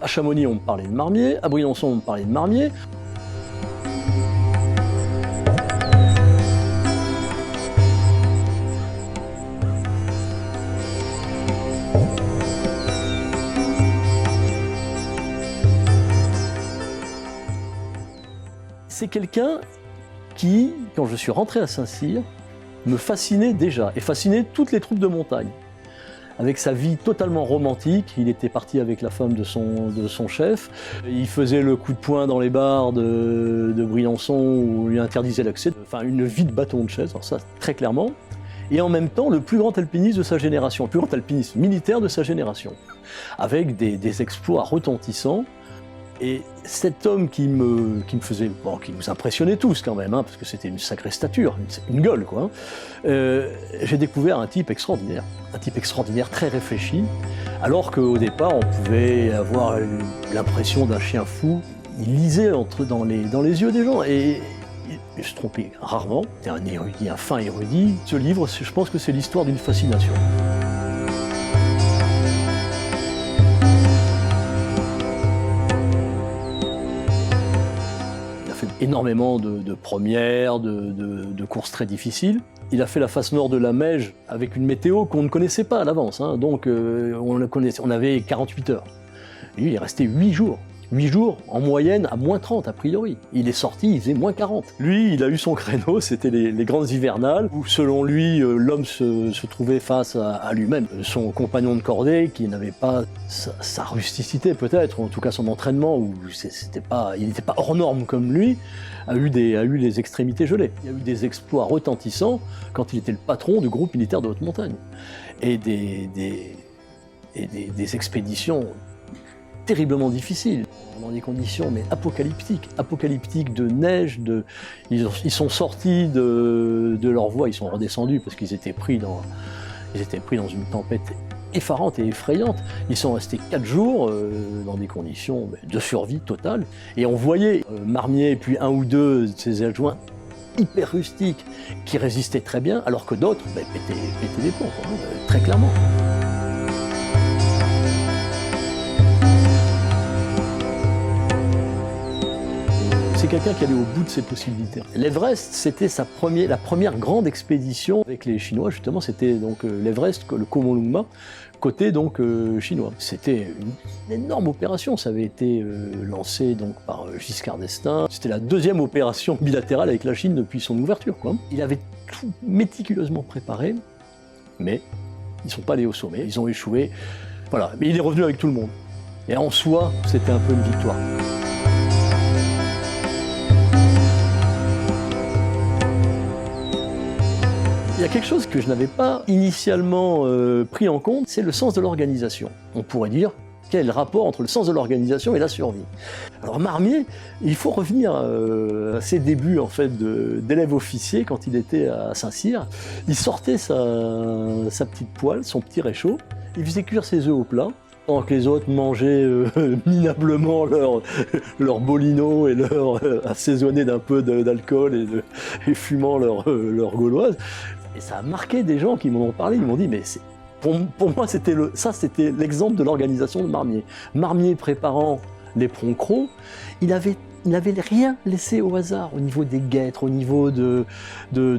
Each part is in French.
À Chamonix, on me parlait de Marmier, à Briançon, on me parlait de Marmier. C'est quelqu'un qui, quand je suis rentré à Saint-Cyr, me fascinait déjà, et fascinait toutes les troupes de montagne. Avec sa vie totalement romantique, il était parti avec la femme de son chef, il faisait le coup de poing dans les bars de Briançon où on lui interdisait l'accès, enfin une vie de bâton de chaise, alors ça très clairement, et en même temps le plus grand alpiniste de sa génération, le plus grand alpiniste militaire de sa génération, avec des exploits retentissants. Et cet homme qui me faisait, bon, qui nous impressionnait tous quand même, hein, parce que c'était une sacrée stature, une gueule quoi, j'ai découvert un type extraordinaire très réfléchi, alors qu'au départ on pouvait avoir l'impression d'un chien fou. Il lisait dans les yeux des gens et il se trompait rarement, c'était un érudit, un fin érudit. Ce livre, je pense que c'est l'histoire d'une fascination. Énormément de premières, de courses très difficiles. Il a fait la face nord de la Meije avec une météo qu'on ne connaissait pas à l'avance, hein. Donc on avait 48 heures. Lui, il est resté 8 jours. 8 jours en moyenne à moins 30 a priori. Il est sorti, il faisait moins 40. Lui, il a eu son créneau, c'était les grandes hivernales, où selon lui, l'homme se trouvait face à lui-même. Son compagnon de cordée, qui n'avait pas sa rusticité peut-être, ou en tout cas son entraînement, où il n'était pas hors norme comme lui, a eu les extrémités gelées. Il y a eu des exploits retentissants quand il était le patron du groupe militaire de haute montagne. Et des expéditions terriblement difficiles, dans des conditions mais apocalyptiques de neige, ils sont sortis de leur voie, ils sont redescendus parce qu'ils étaient pris dans une tempête effarante et effrayante. Ils sont restés 4 jours dans des conditions de survie totale, et on voyait Marmier et puis un ou deux de ses adjoints hyper rustiques qui résistaient très bien, alors que d'autres pétaient les plombs, quoi, très clairement. C'est quelqu'un qui allait au bout de ses possibilités. L'Everest, c'était la première grande expédition avec les Chinois, justement, c'était donc l'Everest, le Chomolungma, côté donc chinois. C'était une énorme opération, ça avait été lancé donc par Giscard d'Estaing. C'était la deuxième opération bilatérale avec la Chine depuis son ouverture, quoi. Il avait tout méticuleusement préparé, mais ils ne sont pas allés au sommet, ils ont échoué. Voilà, mais il est revenu avec tout le monde. Et en soi, c'était un peu une victoire. Il y a quelque chose que je n'avais pas initialement pris en compte, c'est le sens de l'organisation. On pourrait dire, quel est le rapport entre le sens de l'organisation et la survie? Alors Marmier, il faut revenir à ses débuts en fait d'élève officier quand il était à Saint-Cyr. Il sortait sa petite poêle, son petit réchaud, il faisait cuire ses œufs au plat, pendant que les autres mangeaient minablement leur bolino et leur assaisonné d'un peu d'alcool et fumant leur gauloise. Et ça a marqué des gens qui m'en ont parlé, ils m'ont dit, mais pour moi c'était l'exemple de l'organisation de Marmier. Marmier préparant l'éperon Cros, il n'avait rien laissé au hasard au niveau des guêtres, au niveau de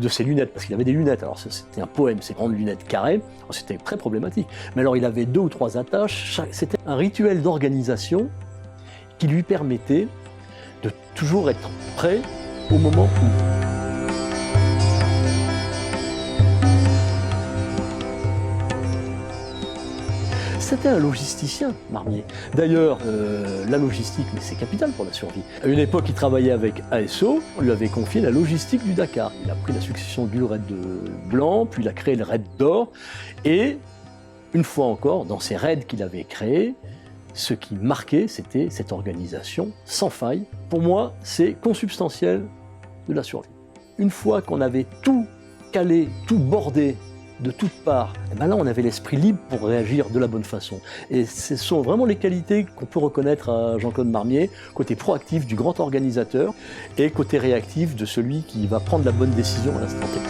ses lunettes, parce qu'il avait des lunettes, alors c'était un poème, ces grandes lunettes carrées, c'était très problématique. Mais alors il avait 2 ou 3 attaches, c'était un rituel d'organisation qui lui permettait de toujours être prêt au moment où. C'était un logisticien, Marmier. D'ailleurs, la logistique, mais c'est capital pour la survie. À une époque, il travaillait avec ASO, on lui avait confié la logistique du Dakar. Il a pris la succession du raid blanc, puis il a créé le raid d'or, et une fois encore, dans ces raids qu'il avait créés, ce qui marquait, c'était cette organisation sans faille. Pour moi, c'est consubstantiel de la survie. Une fois qu'on avait tout calé, tout bordé, de toutes parts, et ben là on avait l'esprit libre pour réagir de la bonne façon. Et ce sont vraiment les qualités qu'on peut reconnaître à Jean-Claude Marmier, côté proactif du grand organisateur et côté réactif de celui qui va prendre la bonne décision à l'instant T.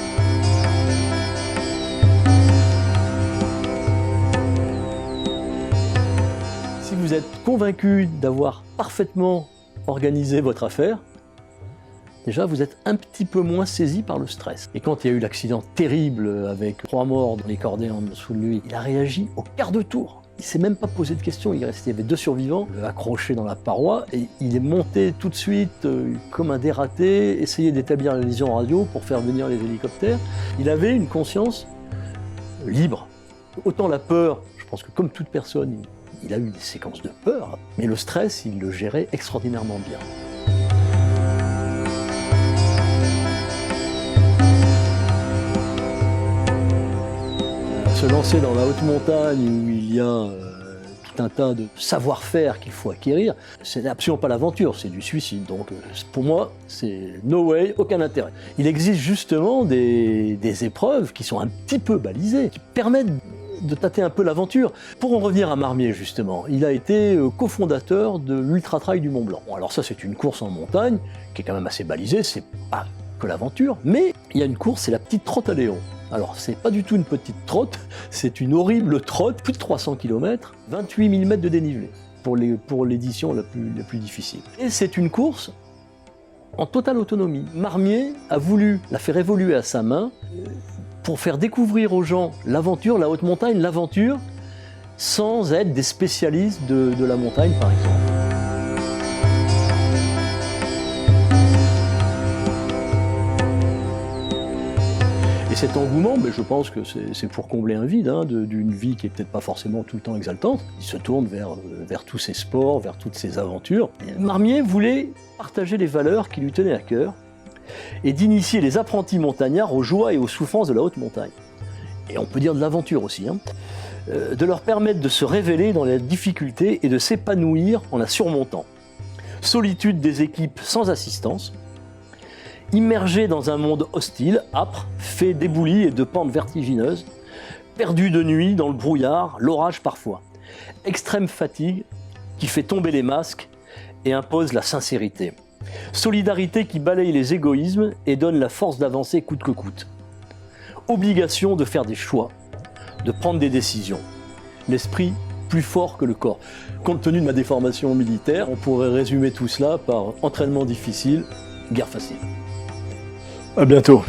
Si vous vous êtes convaincu d'avoir parfaitement organisé votre affaire, déjà vous êtes un petit peu moins saisi par le stress. Et quand il y a eu l'accident terrible avec 3 morts dans les cordées en dessous de lui, il a réagi au quart de tour. Il ne s'est même pas posé de questions, il y avait 2 survivants, accrochés dans la paroi, et il est monté tout de suite comme un dératé, essayer d'établir la liaison radio pour faire venir les hélicoptères. Il avait une conscience libre. Autant la peur, je pense que comme toute personne, il a eu des séquences de peur, mais le stress, il le gérait extraordinairement bien. Se lancer dans la haute montagne où il y a tout un tas de savoir-faire qu'il faut acquérir, c'est absolument pas l'aventure, c'est du suicide. Donc pour moi, c'est no way, aucun intérêt. Il existe justement des épreuves qui sont un petit peu balisées, qui permettent de tâter un peu l'aventure. Pour en revenir à Marmier justement, il a été cofondateur de l'Ultra Trail du Mont Blanc. Bon, alors ça c'est une course en montagne qui est quand même assez balisée, c'est pas que l'aventure, mais il y a une course, c'est la petite trotte à Léon. Alors, c'est pas du tout une petite trotte, c'est une horrible trotte, plus de 300 km, 28 000 mètres de dénivelé, pour l'édition la plus difficile. Et c'est une course en totale autonomie. Marmier a voulu la faire évoluer à sa main pour faire découvrir aux gens l'aventure, la haute montagne, l'aventure, sans être des spécialistes de la montagne, par exemple. Et cet engouement, je pense que c'est pour combler un vide d'une vie qui est peut-être pas forcément tout le temps exaltante. Il se tourne vers tous ces sports, vers toutes ces aventures. Marmier voulait partager les valeurs qui lui tenaient à cœur et d'initier les apprentis montagnards aux joies et aux souffrances de la haute montagne. Et on peut dire de l'aventure aussi, de leur permettre de se révéler dans la difficulté et de s'épanouir en la surmontant. Solitude des équipes sans assistance, immergé dans un monde hostile, âpre, fait d'éboulis et de pentes vertigineuses, perdu de nuit dans le brouillard, l'orage parfois. Extrême fatigue qui fait tomber les masques et impose la sincérité. Solidarité qui balaye les égoïsmes et donne la force d'avancer coûte que coûte. Obligation de faire des choix, de prendre des décisions. L'esprit plus fort que le corps. Compte tenu de ma déformation militaire, on pourrait résumer tout cela par entraînement difficile, guerre facile. À bientôt.